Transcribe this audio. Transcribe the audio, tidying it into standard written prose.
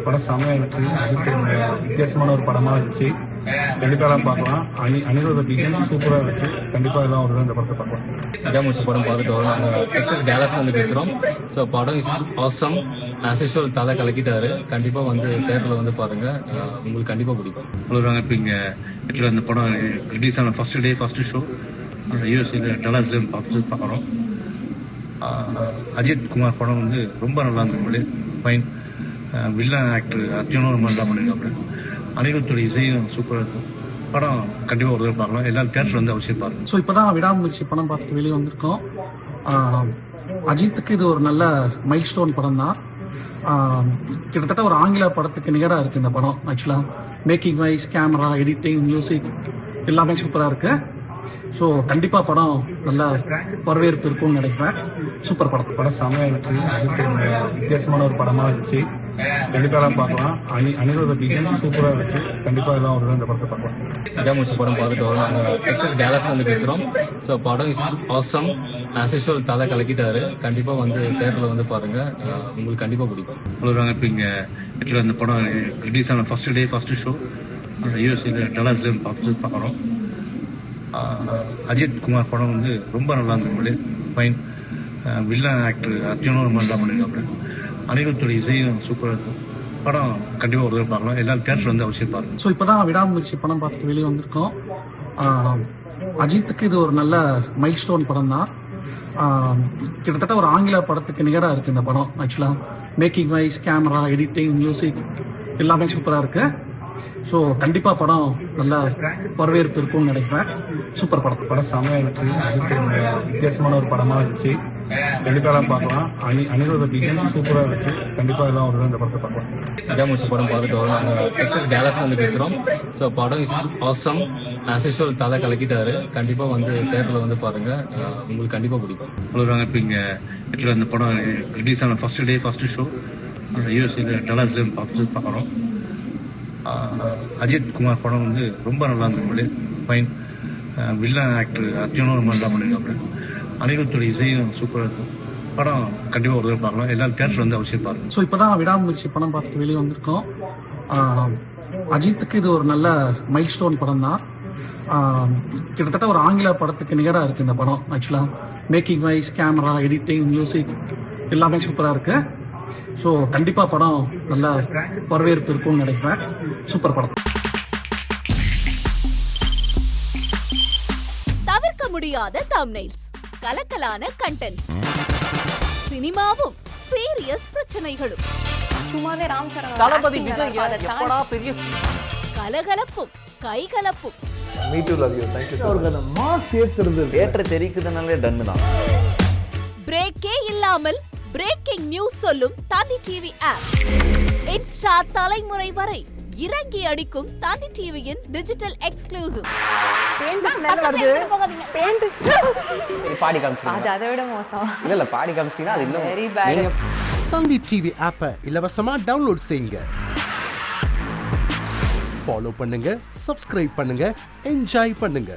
படம் செம்மையா இருந்துச்சு. அதுக்கு வித்தியாசமான ஒரு படமா இருந்துச்சு. கண்டிப்பா எல்லாம் பார்க்கலாம். அனிருத் பிஜிஎம் சூப்பரா இருந்துச்சு. கண்டிப்பா எல்லாம் ஒரு இந்த படத்தை பார்க்கலாம். விடாமுயற்சி படம் பார்த்துட்டு வரோம். நாங்கள் டெக்ஸஸ் டேலஸ்ல இருந்து பேசுகிறோம். ஸோ படம் இஸ் ஆசம். ஆஸ் யூஷுவல் தலை கலக்கிட்டாரு. கண்டிப்பாக வந்து தேட்டரில் வந்து பாருங்க, உங்களுக்கு கண்டிப்பாக பிடிக்கும். சொல்லுறாங்க. இப்போ இங்கே ஆக்சுவலாக இந்த படம் ரிலீஸ் ஆன ஃபர்ஸ்ட் ஷோ யூஎஸ்ஏல டலாஸ்ல பார்க்குறோம். அஜித் குமார் படம் வந்து ரொம்ப நல்லா இருந்தது. ஃபைன். வில்லன் ஆக்டர் அர்ஜுனும் ரொம்ப நல்லா பண்ணியிருக்காரு. அனிருத்தோட இசையும் சூப்பராக இருக்கும். படம் கண்டிப்பாக ஒரு தடவை பார்க்கலாம். எல்லாரும் தேட்டர் வந்து அவசியம் பாருங்க. ஸோ இப்போ தான் விடாமுயற்சி படம் பார்த்துட்டு வெளியே வந்திருக்கோம். அஜித்துக்கு இது ஒரு நல்ல மைல் ஸ்டோன் படம் தான். கிட்டத்தட்ட ஒரு ஆங்கில படத்துக்கு நிகராக இருக்குது இந்த படம். ஆக்சுவலாக making wise, camera, editing, music எல்லாமே சூப்பராக இருக்கு. ஸோ கண்டிப்பாக படம் நல்ல வரவேற்பு இருக்கும்னு நினைக்கிறேன். சூப்பர் படம். படம் செம்மையா இருந்துச்சு. அதுக்கு வித்தியாசமான ஒரு படமா இருந்துச்சு. கண்டிப்பா எல்லாம் பார்க்கலாம். அனிருத் பிஜிஎம் சூப்பரா இருந்துச்சு. கண்டிப்பா எல்லாம் ஒரு இந்த படத்தை பார்க்கலாம். விடாமுயற்சி படம் பார்த்துட்டு வரோம். நாங்கள் டெக்ஸஸ் டேலஸ்ல இருந்து பேசுகிறோம். ஸோ படம் இஸ் ஆசம். ஆஸ் யூஷுவல் தலை கலக்கிட்டாரு. கண்டிப்பாக வந்து தேட்டரில் வந்து பாருங்க, உங்களுக்கு கண்டிப்பாக பிடிக்கும். சொல்லுறாங்க. இப்போ இங்கே ஆக்சுவலாக இந்த படம் ரிலீஸ் ஆன ஃபர்ஸ்ட் ஷோ யூஎஸ்ஏல டலாஸ்ல பார்க்குறோம். அஜித் குமார் படம் வந்து ரொம்ப நல்லா இருந்தது. ஃபைன். வில்லன் ஆக்டர் அர்ஜுனும் ரொம்ப நல்லா பண்ணியிருக்காரு. அனிருத்தோட இசையும் சூப்பராக இருக்கும். படம் கண்டிப்பாக ஒரு தடவை பார்க்கலாம். எல்லாரும் தேட்டர் வந்து அவசியம் பாருங்க. ஸோ இப்போ தான் விடாமுயற்சி படம் பார்த்துட்டு வெளியே வந்திருக்கோம். அஜித்துக்கு இது ஒரு நல்ல மைல் ஸ்டோன் படம் தான். கிட்டத்தட்ட ஒரு ஆங்கில படத்துக்கு நிகராக இருக்குது இந்த படம். ஆக்சுவலாக making wise, camera, editing, music எல்லாமே சூப்பராக இருக்கு. ஸோ கண்டிப்பாக படம் நல்ல வரவேற்பு இருக்கும்னு நினைக்கிறேன். சூப்பர் படம். படம் செம்மையா இருந்துச்சு. அதுக்கு வித்தியாசமான ஒரு படமா இருந்துச்சு. கண்டிப்பா எல்லாம் பார்க்கலாம். அனிருத் பிஜிஎம் சூப்பரா இருந்துச்சு. கண்டிப்பா எல்லாம் ஒரு இந்த படத்தை பார்க்கலாம். விடாமுயற்சி படம் பார்த்துட்டு வரோம். நாங்கள் டெக்ஸஸ் டேலஸ்ல இருந்து பேசுகிறோம். ஸோ படம் இஸ் ஆசம். ஆஸ் யூஷுவல் தலை கலக்கிட்டாரு. கண்டிப்பாக வந்து தேட்டரில் வந்து பாருங்க, உங்களுக்கு கண்டிப்பாக பிடிக்கும். சொல்லுறாங்க. இப்போ இங்கே ஆக்சுவலாக இந்த படம் ரிலீஸ் ஆன ஃபர்ஸ்ட் ஷோ யூஎஸ்ஏல டலாஸ்ல பார்க்குறோம். அஜித் குமார் படம் வந்து ரொம்ப நல்லா இருந்தது. ஃபைன். வில்லன் ஆக்டர் அர்ஜுனும் ரொம்ப நல்லா பண்ணியிருக்காரு. அனிருத்தோட இசையும் சூப்பராக இருக்கும். படம் கண்டிப்பாக ஒரு தடவை பார்க்கலாம். எல்லாரும் தேட்டர் வந்து அவசியம் பாருங்க. ஸோ இப்போ தான் விடாமுயற்சி படம் பார்த்துட்டு வெளியே வந்திருக்கோம். அஜித்துக்கு இது ஒரு நல்ல மைல் ஸ்டோன் படம் தான். கிட்டத்தட்ட ஒரு ஆங்கில படத்துக்கு நிகராக இருக்குது இந்த படம். ஆக்சுவலாக making wise, camera, editing, music எல்லாமே சூப்பராக இருக்கு. ஸோ கண்டிப்பாக படம் நல்ல வரவேற்பு இருக்கும்னு நினைக்கிறேன். சூப்பர் படம். தவிர்க்க முடியாத தம்ப்நெயில்ஸ், கலக்கலான கண்டென்ட்ஸ், சினிமாவும் சீரியஸ் பிரச்சனைகளும், சும்மாவே ராம் சரண் தளபதி விஜய் எப்படா பெரிய கலகலப்பும் கைகலப்பும், me too love you thank you அவருக்கு அந்த மாஸ் ஏத்துறது ஏற்ற தெரிக்குதுனாலே டன் தான். பிரேக்கே இல்லாமல் பிரேக்கிங் நியூஸ் சொல்லும் தந்தி டிவி ஆப். இன்ஸ்டா தலைமுறை வரை இறங்கி அடிக்கும் தந்தி டிவியின் டிஜிட்டல் எக்ஸ்க்ளூசிவ். பாடி காமிச்சிங்க. அது அதை விட மோசம். இல்ல பாடி காமிச்சிங்கன்னா அது இன்னும் வெரி பேட். தந்தி டிவி ஆப்பை இலவசமா டவுன்லோட் செய்யுங்க. ஃபாலோ பண்ணுங்க, சப்ஸ்கிரைப் பண்ணுங்க, என்ஜாய் பண்ணுங்க.